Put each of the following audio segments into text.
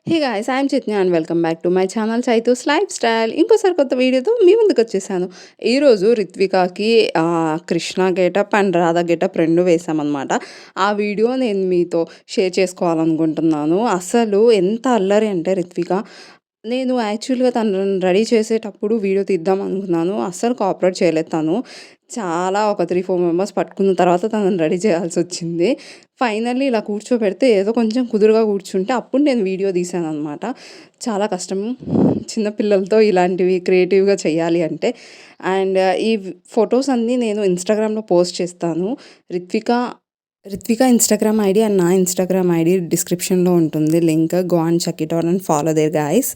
Hey guys! I'm Chaitanya and welcome back to my channel Chaitu's life style. ఇంకోసారి కొత్త వీడియోతో మీ ముందుకొచ్చేసాను. ఈరోజు రిత్వికాకి Krishna getup and Radha getup 2 వేశామనమాట. ఆ వీడియో నేను మీతో షేర్ చేసుకోవాలనుకుంటున్నాను. అసలు ఎంత అల్లరి అంటే రిత్విక, నేను యాక్చువల్‌గా తనని రెడీ చేసేటప్పుడు వీడియో తీద్దాం అనుకున్నాను. అస్సలు కోఆపరేట్ చేయలేదు తను. చాలా ఒక 3, 4 మెంబర్స్ పట్టుకున్న తర్వాత తనని రెడీ చేయాల్సొచ్చింది. ఫైనల్లీ ఇలా కూర్చోబెడితే ఏదో కొంచెం కుదురుగా కూర్చుంటే అప్పుడు నేను వీడియో తీశాననమాట. చాలా కష్టం చిన్న పిల్లలతో ఇలాంటివి క్రియేటివ్‌గా చేయాలి అంటే. అండ్ ఈ ఫోటోస్ అన్నీ నేను ఇన్‌స్టాగ్రామ్‌లో పోస్ట్ చేస్తాను. రిత్విక ఇన్‌స్టాగ్రామ్ ఐడీ అండ్ నా ఇన్‌స్టాగ్రామ్ ఐడీ డిస్క్రిప్షన్‌లో ఉంటుంది link. Go and check it out and follow there guys.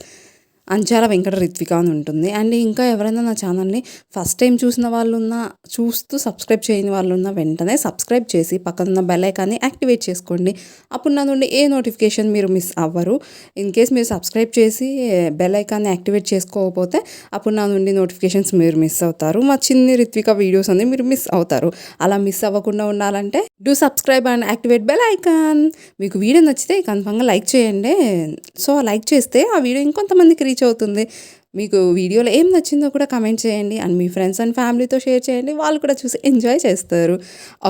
Anchala Venkata Ritvika అని ఉంటుంది. అండ్ ఇంకా ఎవరైనా నా ఛానల్‌ని ఫస్ట్ టైం చూసిన వాళ్ళున్నా, చూస్తూ సబ్స్క్రైబ్ చేయని వాళ్ళున్నా వెంటనే సబ్స్క్రైబ్ చేసి పక్కనున్న బెల్ ఐకాన్ని యాక్టివేట్ చేసుకోండి. అప్పుడు నా నుండి ఏ నోటిఫికేషన్ మీరు మిస్ అవ్వరు. ఇన్ కేస్ మీరు సబ్స్క్రైబ్ చేసి బెల్ ఐకాన్ని యాక్టివేట్ చేసుకోకపోతే అప్పుడు నా నుండి నోటిఫికేషన్స్ మీరు మిస్ అవుతారు. మా చిన్ని రిత్విక వీడియోస్ అన్ని మీరు మిస్ అవుతారు. అలా మిస్ అవ్వకుండా ఉండాలంటే do subscribe and activate bell icon. మీకు వీడియో నచ్చితే కన్ఫర్మ్‌గా లైక్ చేయండి. సో లైక్ చేస్తే ఆ వీడియో ఇంకొంతమందికి రీచ్ అవుతుంది. మీకు వీడియోలో ఏం నచ్చిందో కూడా కామెంట్ చేయండి. అండ్ మీ ఫ్రెండ్స్ అండ్ ఫ్యామిలీతో షేర్ చేయండి. వాళ్ళు కూడా చూసి ఎంజాయ్ చేస్తారు.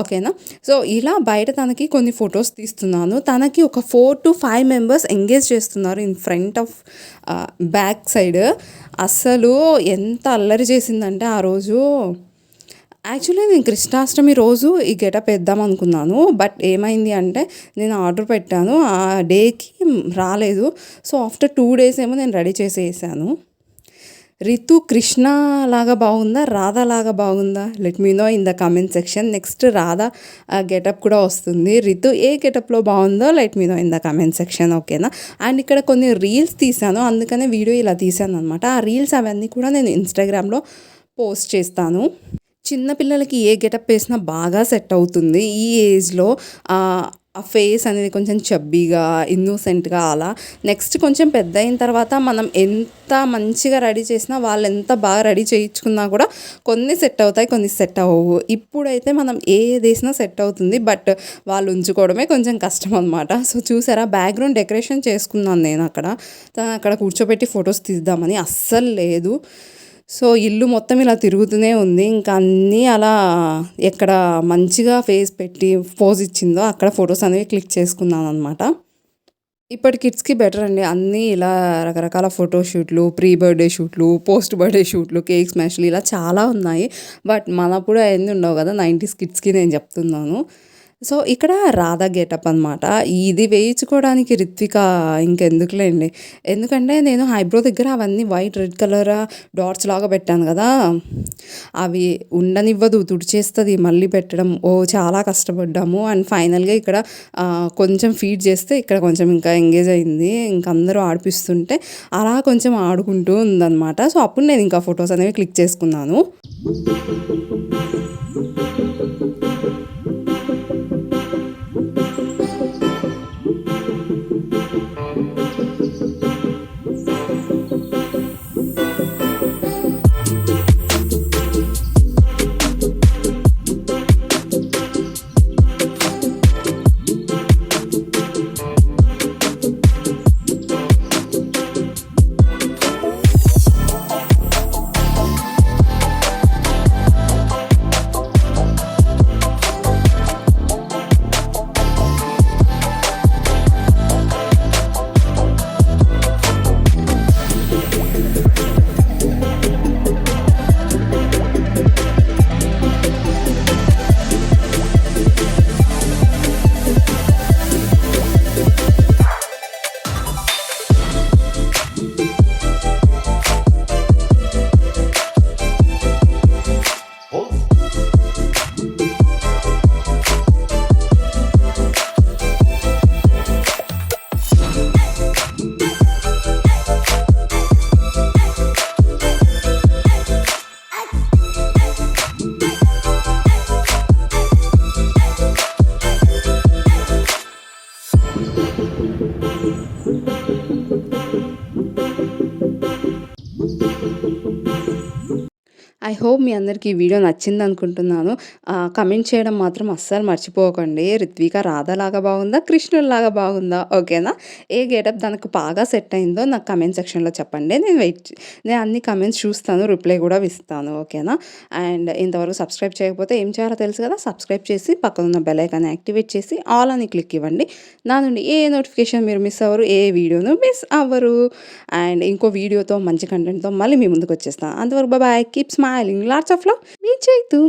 ఓకేనా? సో ఇలా బయట తనకి కొన్ని ఫొటోస్ తీస్తున్నాను. తనకి ఒక 4-5 మెంబర్స్ ఎంగేజ్ చేస్తున్నారు in front of back side. అస్సలు ఎంత అల్లరి చేసిందంటే ఆ రోజు. యాక్చువల్లీ నేను కృష్ణాష్టమి రోజు ఈ గెటప్ వేద్దాం అనుకున్నాను. బట్ ఏమైంది అంటే నేను ఆర్డర్ పెట్టాను. ఆ డేకి రాలేదు. సో ఆఫ్టర్ 2 డేస్ ఏమో నేను రెడీ చేసేసాను. రితు కృష్ణ లాగా బాగుందా, రాధా లాగా బాగుందా? Let me know in the comment section. Next Radha getup కూడా వస్తుంది. రితు ఏ గెటప్లో బాగుందో let me know in the comment section. ఓకేనా? అండ్ ఇక్కడ కొన్ని రీల్స్ తీసాను. అందుకనే వీడియో ఇలా తీసాను అనమాట. ఆ రీల్స్ అవన్నీ కూడా నేను ఇన్‌స్టాగ్రామ్‌లో పోస్ట్ చేస్తాను. చిన్న పిల్లలకి ఏ గెటప్ వేసినా బాగా సెట్ అవుతుంది. ఈ ఏజ్‌లో ఆ ఫేస్ అనేది కొంచెం చబ్బీగా, ఇన్నోసెంట్‌గా అలా. నెక్స్ట్ కొంచెం పెద్దయిన తర్వాత మనం ఎంత మంచిగా రెడీ చేసినా, వాళ్ళు ఎంత బాగా రెడీ చేయించుకున్నా కూడా కొన్ని సెట్ అవుతాయి, కొన్ని సెట్ అవ్వవు. ఇప్పుడైతే మనం ఏదేసినా సెట్ అవుతుంది. బట్ వాళ్ళు ఉంచుకోవడమే కొంచెం కష్టం అనమాట. సో చూసారా, బ్యాక్‌గ్రౌండ్ డెకరేషన్ చేసుకున్నాను నేను అక్కడ. అక్కడ కూర్చోబెట్టి ఫొటోస్ తీద్దామని అస్సలు లేదు. సో ఇల్లు మొత్తం ఇలా తిరుగుతూనే ఉంది. ఇంకా అన్నీ అలా ఎక్కడ మంచిగా ఫేస్ పెట్టి పోజ్ ఇచ్చిందో అక్కడ ఫొటోస్ అనేవి క్లిక్ చేసుకున్నాను అనమాట. ఇప్పటి కిడ్స్‌కి బెటర్ అండి. అన్నీ ఇలా రకరకాల ఫోటో షూట్లు, ప్రీ బర్త్‌డే షూట్లు, పోస్ట్ బర్త్‌డే షూట్లు, కేక్ స్మాష్‌లు ఇలా చాలా ఉన్నాయి. బట్ మనప్పుడు అయన్నీ ఉండవు కదా! 90s కిడ్స్‌కి నేను చెప్తున్నాను. సో ఇక్కడ రాధా గెటప్ అనమాట. ఇది వేయించుకోవడానికి రిత్విక ఇంకెందుకులేండి. ఎందుకంటే నేను ఐబ్రో దగ్గర అవన్నీ వైట్, రెడ్ కలర్ డాట్స్ లాగా పెట్టాను కదా! అవి ఉండనివ్వదు, తుడిచేస్తది మళ్ళీ పెట్టడం. చాలా కష్టపడ్డాము. అండ్ ఫైనల్‌గా ఇక్కడ కొంచెం ఫీడ్ చేస్తే ఇక్కడ కొంచెం ఇంకా ఎంగేజ్ అయింది. ఇంక అందరూ ఆడిపిస్తుంటే అలా కొంచెం ఆడుకుంటూ ఉందనమాట. సో అప్పుడు నేను ఇంకా ఫొటోస్ అనేవి క్లిక్ చేసుకున్నాను. ఐ హోప్ మీ అందరికి ఈ వీడియో నచ్చిందనుకుంటున్నాను. కమెంట్ చేయడం మాత్రం అస్సలు మర్చిపోకండి. రిత్విక రాధాలాగా బాగుందా? కృష్ణుడిలాగా బాగుందా? ఓకేనా? ఏ గెటప్ దానికి బాగా సెట్ అయిందో నాకు కమెంట్ సెక్షన్‌లో చెప్పండి. నేను అన్ని కమెంట్స్ చూస్తాను. రిప్లై కూడా ఇస్తాను. ఓకేనా? అండ్ ఇంతవరకు సబ్స్క్రైబ్ చేయకపోతే ఏం చేయాలో తెలుసు కదా! సబ్స్క్రైబ్ చేసి పక్కనున్న బెల్ ఐకాన్ యాక్టివేట్ చేసి ఆల్ అని క్లిక్ ఇవ్వండి. నా నుండి ఏ నోటిఫికేషన్ మీరు మిస్ అవ్వరు. ఏ వీడియోను మిస్ అవ్వరు. అండ్ ఇంకో వీడియోతో మంచి కంటెంట్‌తో మళ్ళీ మీ ముందుకొచ్చేస్తా. అంతవరకు bye. Keep smiling. Lots of love. మీ చైతు.